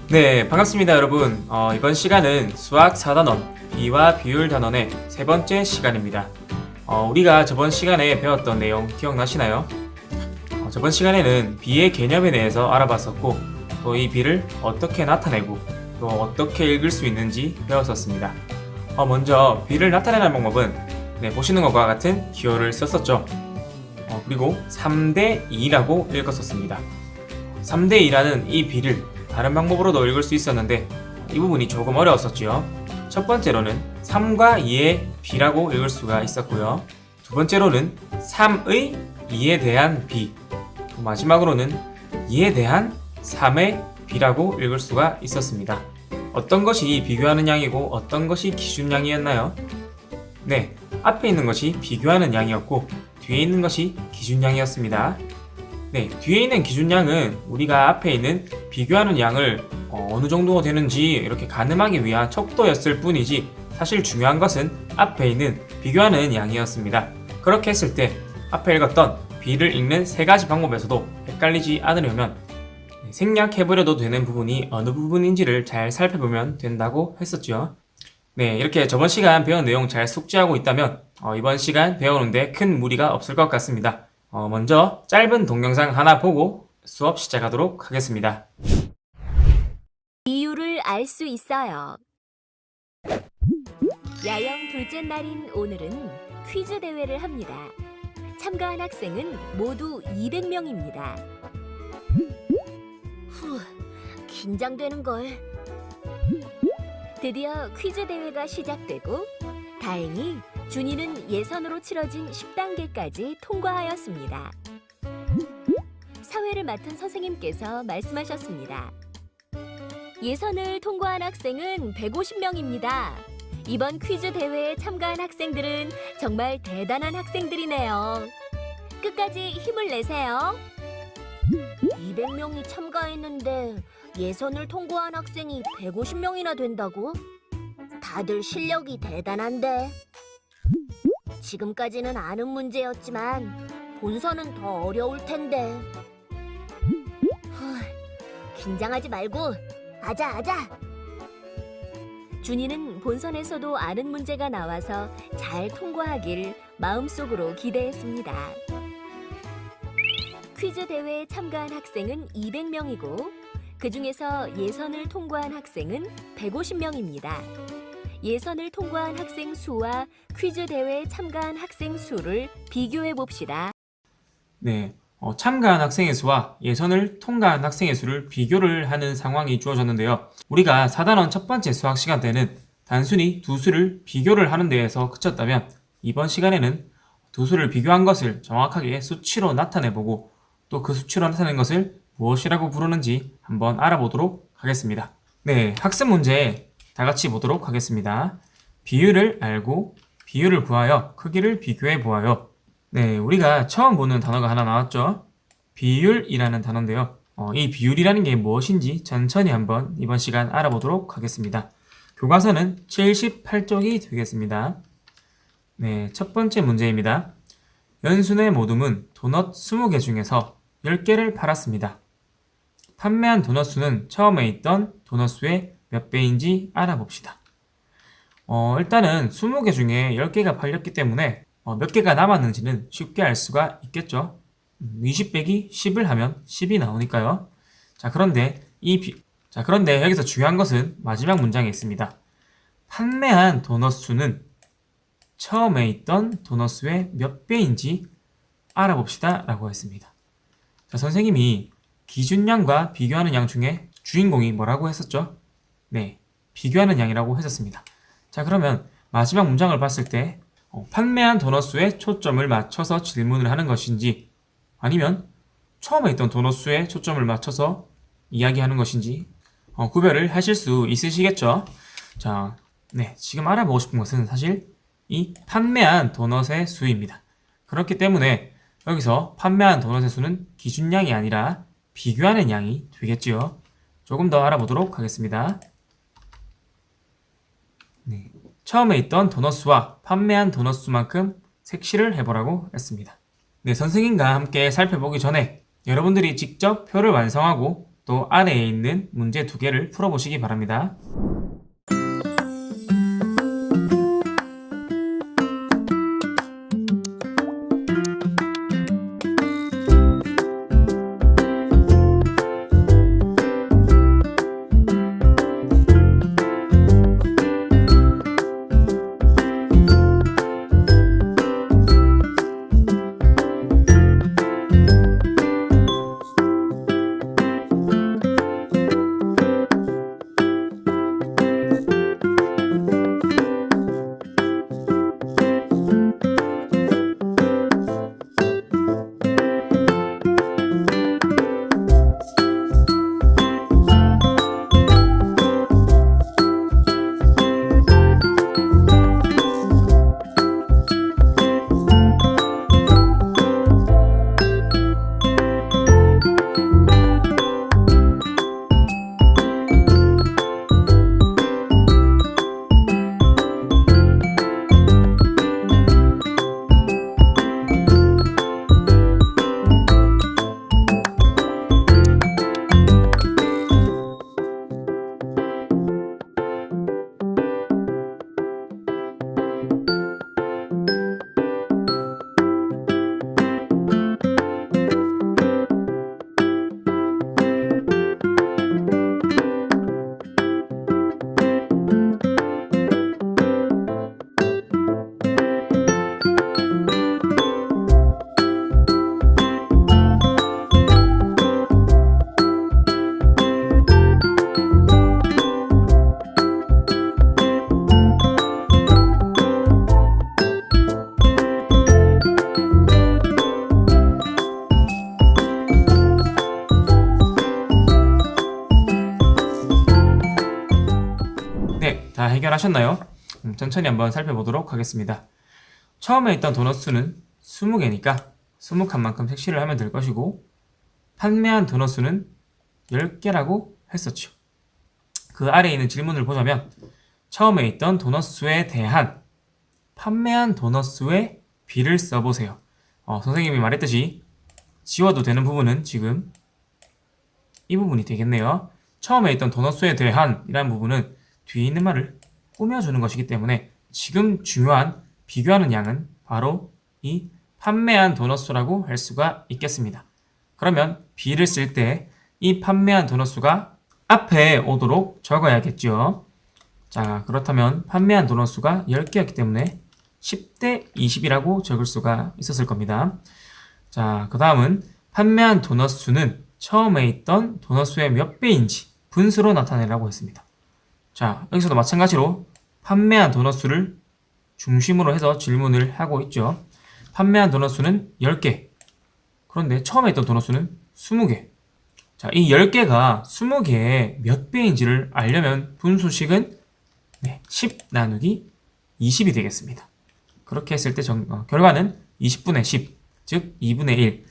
네, 반갑습니다, 여러분. 이번 시간은 수학 4단원, 비와 비율 단원의 세 번째 시간입니다. 우리가 저번 시간에 배웠던 내용 기억나시나요? 저번 시간에는 비의 개념에 대해서 알아봤었고, 또 이 비를 어떻게 나타내고, 또 어떻게 읽을 수 있는지 배웠었습니다. 먼저 비를 나타내는 방법은 보시는 것과 같은 기호를 썼었죠. 그리고 3대 2라고 읽었었습니다. 3대 2라는 이 비를 다른 방법으로도 읽을 수 있었는데 이 부분이 조금 어려웠었지요. 첫 번째로는 3과 2의 비라고 읽을 수가 있었고요. 두 번째로는 3의 2에 대한 비, 마지막으로는 2에 대한 3의 비라고 읽을 수가 있었습니다. 어떤 것이 비교하는 양이고 어떤 것이 기준양이었나요? 네, 앞에 있는 것이 비교하는 양이었고 뒤에 있는 것이 기준양이었습니다. 네, 뒤에 있는 기준양은 우리가 앞에 있는 비교하는 양을 어느 정도 되는지 이렇게 가늠하기 위한 척도였을 뿐이지 사실 중요한 것은 앞에 있는 비교하는 양이었습니다. 그렇게 했을 때 앞에 읽었던 비를 읽는 세 가지 방법에서도 헷갈리지 않으려면 생략해버려도 되는 부분이 어느 부분인지를 잘 살펴보면 된다고 했었죠. 네, 이렇게 저번 시간 배운 내용 잘 숙지하고 있다면 이번 시간 배우는데 큰 무리가 없을 것 같습니다. 먼저 짧은 동영상 하나 보고 수업 시작하도록 하겠습니다. 이유를 알 수 있어요. 야영 둘째 날인 오늘은 퀴즈 대회를 합니다. 참가한 학생은 모두 200명입니다. 긴장되는걸. 드디어 퀴즈 대회가 시작되고 다행히 준이는 예선으로 치러진 10단계까지 통과하였습니다. 사회를 맡은 선생님께서 말씀하셨습니다. 예선을 통과한 학생은 150명입니다. 이번 퀴즈 대회에 참가한 학생들은 정말 대단한 학생들이네요. 끝까지 힘을 내세요. 200명이 참가했는데 예선을 통과한 학생이 150명이나 된다고? 다들 실력이 대단한데. 지금까지는 아는 문제였지만 본선은 더 어려울 텐데. 긴장하지 말고 아자. 준이는 본선에서도 아는 문제가 나와서 잘 통과하길 마음속으로 기대했습니다. 퀴즈 대회에 참가한 학생은 200명이고 그 중에서 예선을 통과한 학생은 150명입니다. 예선을 통과한 학생 수와 퀴즈 대회에 참가한 학생 수를 비교해 봅시다. 네, 참가한 학생의 수와 예선을 통과한 학생의 수를 비교를 하는 상황이 주어졌는데요. 우리가 4단원 첫 번째 수학 시간 때는 단순히 두 수를 비교를 하는 데에서 그쳤다면 이번 시간에는 두 수를 비교한 것을 정확하게 수치로 나타내보고 또 그 수치로 나타낸 것을 무엇이라고 부르는지 한번 알아보도록 하겠습니다. 네, 학습 문제 다 같이 보도록 하겠습니다. 비율을 알고 비율을 구하여 크기를 비교해 보아요. 네, 우리가 처음 보는 단어가 하나 나왔죠? 비율이라는 단어인데요. 이 비율이라는 게 무엇인지 천천히 한번 이번 시간 알아보도록 하겠습니다. 교과서는 78쪽이 되겠습니다. 네, 첫 번째 문제입니다. 연순의 모둠은 도넛 20개 중에서 10개를 팔았습니다. 판매한 도넛 수는 처음에 있던 도넛 수의 몇 배인지 알아봅시다. 일단은 20개 중에 10개가 팔렸기 때문에 몇 개가 남았는지는 쉽게 알 수가 있겠죠. 20 빼기 10을 하면 10이 나오니까요. 그런데 여기서 중요한 것은 마지막 문장에 있습니다. 판매한 도넛 수는 처음에 있던 도넛 수의 몇 배인지 알아봅시다 라고 했습니다. 선생님이 기준양과 비교하는 양 중에 주인공이 뭐라고 했었죠? 네, 비교하는 양이라고 했었습니다. 그러면 마지막 문장을 봤을 때 판매한 도넛 수에 초점을 맞춰서 질문을 하는 것인지 아니면 처음에 있던 도넛 수에 초점을 맞춰서 이야기하는 것인지 구별을 하실 수 있으시겠죠? 네, 지금 알아보고 싶은 것은 사실 이 판매한 도넛의 수입니다. 그렇기 때문에 여기서 판매한 도넛의 수는 기준양이 아니라 비교하는 양이 되겠지요. 조금 더 알아보도록 하겠습니다. 네, 처음에 있던 도넛 수와 판매한 도넛 수만큼 색칠을 해보라고 했습니다. 네, 선생님과 함께 살펴보기 전에 여러분들이 직접 표를 완성하고 또 아래에 있는 문제 2개를 풀어보시기 바랍니다. 네, 다 해결하셨나요? 천천히 한번 살펴보도록 하겠습니다. 처음에 있던 도넛 수는 20개니까 20칸만큼 색칠을 하면 될 것이고, 판매한 도넛 수는 10개라고 했었죠. 그 아래에 있는 질문을 보자면 처음에 있던 도넛 수에 대한 판매한 도넛 수의 비를 써보세요. 선생님이 말했듯이 지워도 되는 부분은 지금 이 부분이 되겠네요. 처음에 있던 도넛 수에 대한 이라는 부분은 뒤에 있는 말을 꾸며주는 것이기 때문에 지금 중요한 비교하는 양은 바로 이 판매한 도넛 수라고 할 수가 있겠습니다. 그러면 비를 쓸 때 이 판매한 도넛 수가 앞에 오도록 적어야겠죠. 자, 그렇다면 판매한 도넛 수가 10개였기 때문에 10대 20이라고 적을 수가 있었을 겁니다. 자, 그 다음은 판매한 도넛 수는 처음에 있던 도넛 수의 몇 배인지 분수로 나타내라고 했습니다. 자, 여기서도 마찬가지로 판매한 도넛 수를 중심으로 해서 질문을 하고 있죠. 판매한 도넛 수는 10개. 그런데 처음에 있던 도넛 수는 20개. 자, 이 10개가 20개의 몇 배인지를 알려면 분수식은 10 나누기 20이 되겠습니다. 그렇게 했을 때 결과는 20분의 10, 즉 2분의 1.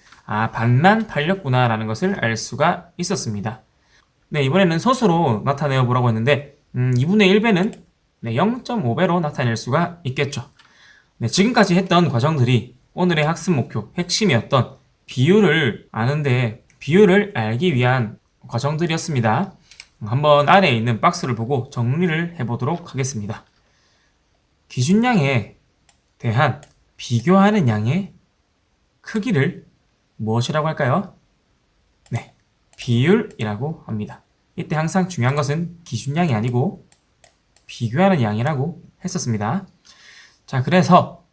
반만 팔렸구나 라는 것을 알 수가 있었습니다. 네, 이번에는 소수로 나타내어 보라고 했는데 2분의 1배는 0.5배로 나타낼 수가 있겠죠. 네, 지금까지 했던 과정들이 오늘의 학습 목표, 핵심이었던 비율을 아는데 비율을 알기 위한 과정들이었습니다. 한번 아래에 있는 박스를 보고 정리를 해보도록 하겠습니다. 기준량에 대한 비교하는 양의 크기를 무엇이라고 할까요? 네, 비율이라고 합니다. 이때 항상 중요한 것은 기준량이 아니고 비교하는 양이라고 했었습니다. 자, 그래서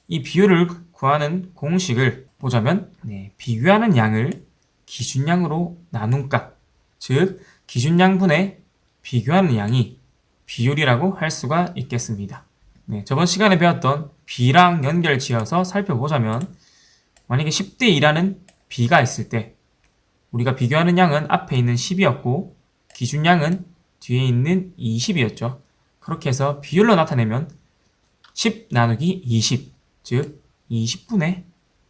이 비율을 구하는 공식을 보자면 비교하는 양을 기준량으로 나눈 값, 즉 기준량분의 비교하는 양이 비율이라고 할 수가 있겠습니다. 네, 저번 시간에 배웠던 B랑 연결 지어서 살펴보자면 만약에 10대 2라는 B가 있을 때 우리가 비교하는 양은 앞에 있는 10이었고 기준량은 뒤에 있는 20이었죠. 그렇게 해서 비율로 나타내면 10 나누기 20, 즉 20분의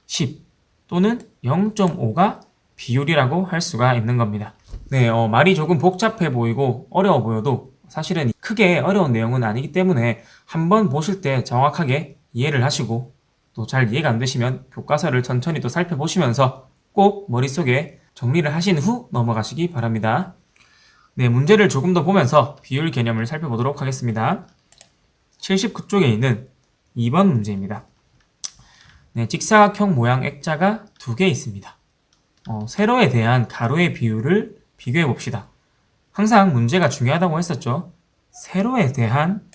10 또는 0.5가 비율이라고 할 수가 있는 겁니다. 네, 말이 조금 복잡해 보이고 어려워 보여도 사실은 크게 어려운 내용은 아니기 때문에 한번 보실 때 정확하게 이해를 하시고 또 잘 이해가 안 되시면 교과서를 천천히 또 살펴보시면서 꼭 머릿속에 정리를 하신 후 넘어가시기 바랍니다. 네, 문제를 조금 더 보면서 비율 개념을 살펴보도록 하겠습니다. 79쪽에 있는 2번 문제입니다. 네, 직사각형 모양 액자가 두 개 있습니다. 세로에 대한 가로의 비율을 비교해 봅시다. 항상 문제가 중요하다고 했었죠. 세로에 대한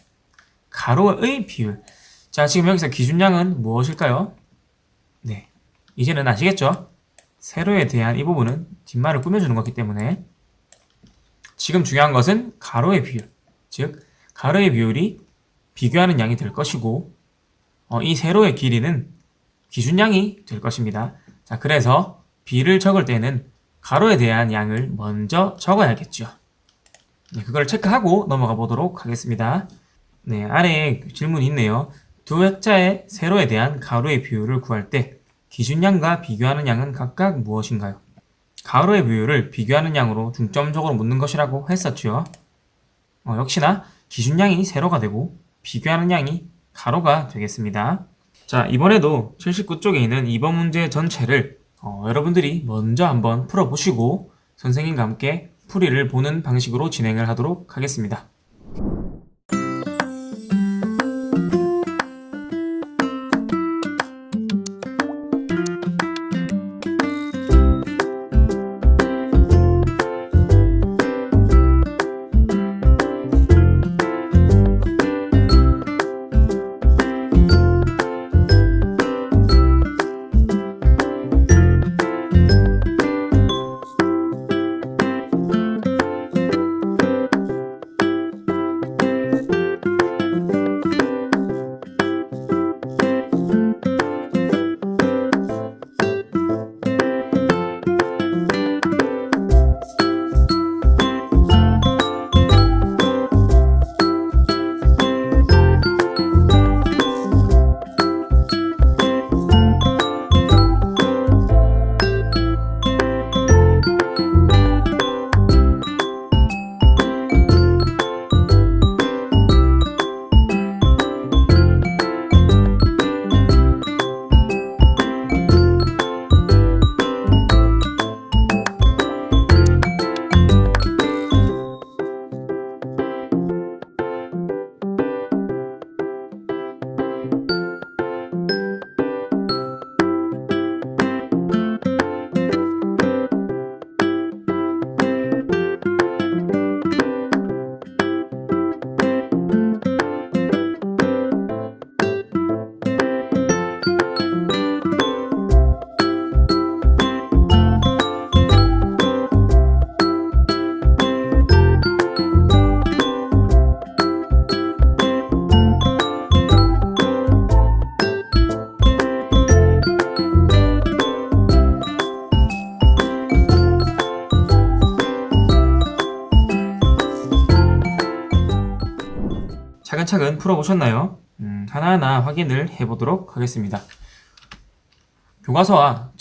가로의 비율. 자, 지금 여기서 기준량은 무엇일까요? 네, 이제는 아시겠죠? 세로에 대한 이 부분은 뒷말을 꾸며주는 거기 때문에 지금 중요한 것은 가로의 비율, 즉 가로의 비율이 비교하는 양이 될 것이고 이 세로의 길이는 기준량이 될 것입니다. 자, 그래서 비를 적을 때는 가로에 대한 양을 먼저 적어야겠죠. 네, 그걸 체크하고 넘어가 보도록 하겠습니다. 네, 아래에 질문이 있네요. 두 액자의 세로에 대한 가로의 비율을 구할 때 기준량과 비교하는 양은 각각 무엇인가요? 가로의 비율을 비교하는 양으로 중점적으로 묻는 것이라고 했었죠. 역시나 기준량이 세로가 되고 비교하는 양이 가로가 되겠습니다. 자, 이번에도 79쪽에 있는 2번 문제 전체를 여러분들이 먼저 한번 풀어보시고 선생님과 함께 풀이를 보는 방식으로 진행을 하도록 하겠습니다. 차근차근 풀어보셨나요? 하나하나 확인을 해보도록 하겠습니다. 교과서와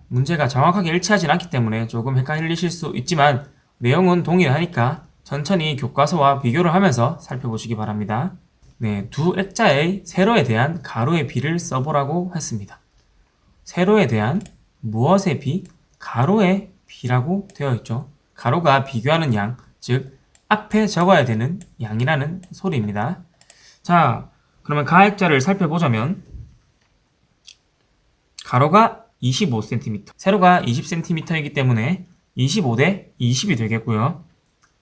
문제가 정확하게 일치하진 않기 때문에 조금 헷갈리실 수 있지만 내용은 동일하니까 천천히 교과서와 비교를 하면서 살펴보시기 바랍니다. 네, 두 액자의 세로에 대한 가로의 비를 써보라고 했습니다. 세로에 대한 무엇의 비? 가로의 비라고 되어 있죠. 가로가 비교하는 양, 즉 앞에 적어야 되는 양이라는 소리입니다. 자, 그러면 가액자를 살펴보자면 가로가 25cm, 세로가 20cm이기 때문에 25대 20이 되겠고요.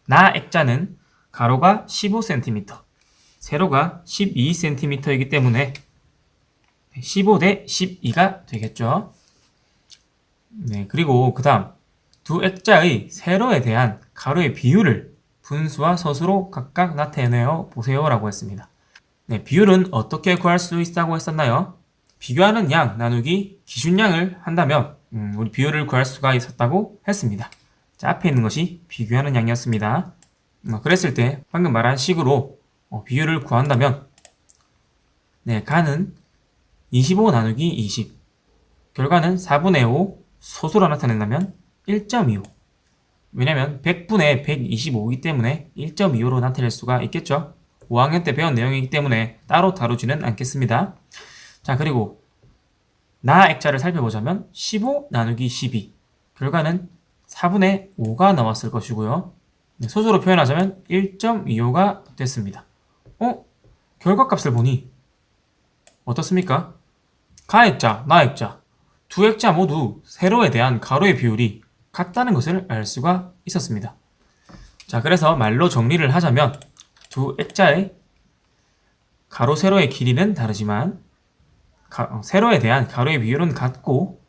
나 액자는 가로가 15cm, 세로가 12cm이기 때문에 15대 12가 되겠죠. 네, 그리고 그 다음 두 액자의 세로에 대한 가로의 비율을 분수와 서수로 각각 나타내어 보세요 라고 했습니다. 네, 비율은 어떻게 구할 수 있다고 했었나요? 비교하는 양 나누기 기준량을 한다면 우리 비율을 구할 수가 있었다고 했습니다. 자, 앞에 있는 것이 비교하는 양이었습니다. 그랬을 때 방금 말한 식으로 비율을 구한다면 네, 가는 25 나누기 20, 결과는 4분의 5 소수로 나타낸다면 1.25. 왜냐면 100분의 125이기 때문에 1.25로 나타낼 수가 있겠죠. 5학년 때 배운 내용이기 때문에 따로 다루지는 않겠습니다. 자, 그리고 나 액자를 살펴보자면 15 나누기 12, 결과는 4분의 5가 나왔을 것이고요. 네, 소수로 표현하자면 1.25가 됐습니다. 결과값을 보니 어떻습니까? 가액자, 나액자 두 액자 모두 세로에 대한 가로의 비율이 같다는 것을 알 수가 있었습니다. 자, 그래서 말로 정리를 하자면 두 액자의 가로 세로의 길이는 다르지만 세로에 대한 가로의 비율은 같고,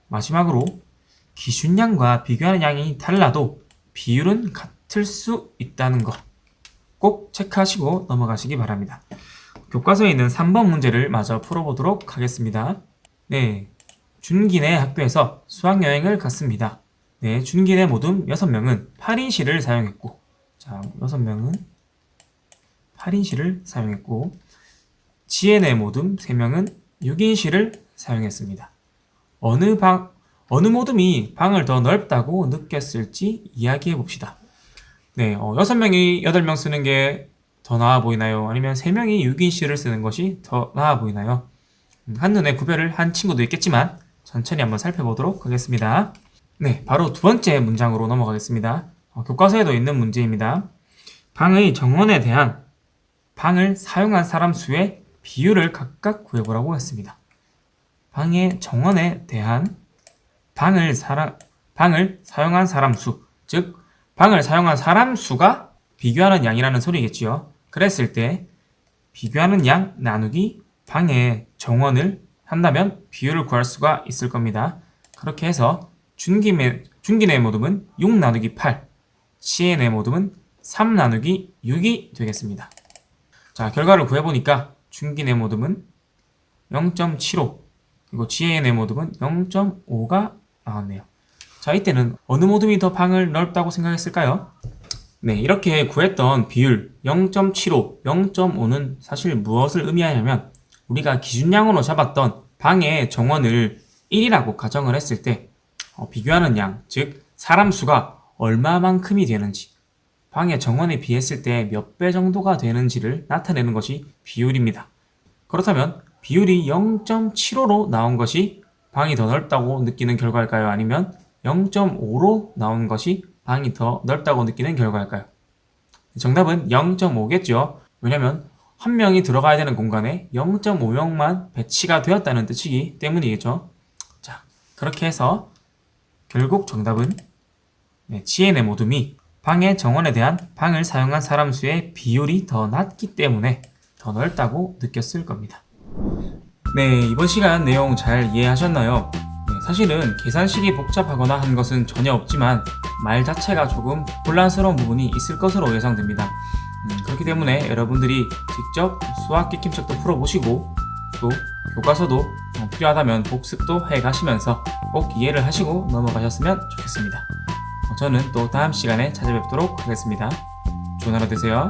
마지막으로 기준량과 비교하는 양이 달라도 비율은 같을 수 있다는 것 꼭 체크하시고 넘어가시기 바랍니다. 교과서에 있는 3번 문제를 마저 풀어보도록 하겠습니다. 네, 준기네 학교에서 수학여행을 갔습니다. 네, 준기네 모두 6명은 8인실을 사용했고, 자, 6명은 8인실을 사용했고, 지혜네 모둠 3명은 6인실을 사용했습니다. 어느 모둠이 방을 더 넓다고 느꼈을지 이야기해 봅시다. 네, 6명이 8명 쓰는 게 더 나아 보이나요? 아니면 3명이 6인실을 쓰는 것이 더 나아 보이나요? 한눈에 구별을 한 친구도 있겠지만 천천히 한번 살펴보도록 하겠습니다. 네, 바로 두 번째 문장으로 넘어가겠습니다. 교과서에도 있는 문제입니다. 방의 정원에 대한 방을 사용한 사람 수의 비율을 각각 구해보라고 했습니다. 방의 정원에 대한 방을 사용한 사람 수, 즉 방을 사용한 사람 수가 비교하는 양이라는 소리겠지요. 그랬을 때 비교하는 양 나누기 방의 정원을 한다면 비율을 구할 수가 있을 겁니다. 그렇게 해서 준기네 모둠은 6 나누기 8, 지혜네 모둠은 3 나누기 6이 되겠습니다. 자, 결과를 구해보니까 준기네 모둠은 0.75, 그리고 지혜네 모둠은 0.5가 나왔네요. 자, 이때는 어느 모둠이 더 방을 넓다고 생각했을까요? 네, 이렇게 구했던 비율 0.75, 0.5는 사실 무엇을 의미하냐면, 우리가 기준량으로 잡았던 방의 정원을 1이라고 가정을 했을 때 비교하는 양, 즉 사람 수가 얼마만큼이 되는지, 방의 정원에 비했을 때 몇 배 정도가 되는지를 나타내는 것이 비율입니다. 그렇다면 비율이 0.75로 나온 것이 방이 더 넓다고 느끼는 결과일까요? 아니면 0.5로 나온 것이 방이 더 넓다고 느끼는 결과일까요? 정답은 0.5겠죠. 왜냐면 한 명이 들어가야 되는 공간에 0.5명만 배치가 되었다는 뜻이기 때문이겠죠. 자, 그렇게 해서 결국 정답은 지혜네 모둠이 방의 정원에 대한 방을 사용한 사람 수의 비율이 더 낮기 때문에 더 넓다고 느꼈을 겁니다. 네, 이번 시간 내용 잘 이해하셨나요? 사실은 계산식이 복잡하거나 한 것은 전혀 없지만 말 자체가 조금 혼란스러운 부분이 있을 것으로 예상됩니다. 그렇기 때문에 여러분들이 직접 수학 기킴책도 풀어보시고 또 교과서도 필요하다면 복습도 해가시면서 꼭 이해를 하시고 넘어가셨으면 좋겠습니다. 저는 또 다음 시간에 찾아뵙도록 하겠습니다. 좋은 하루 되세요.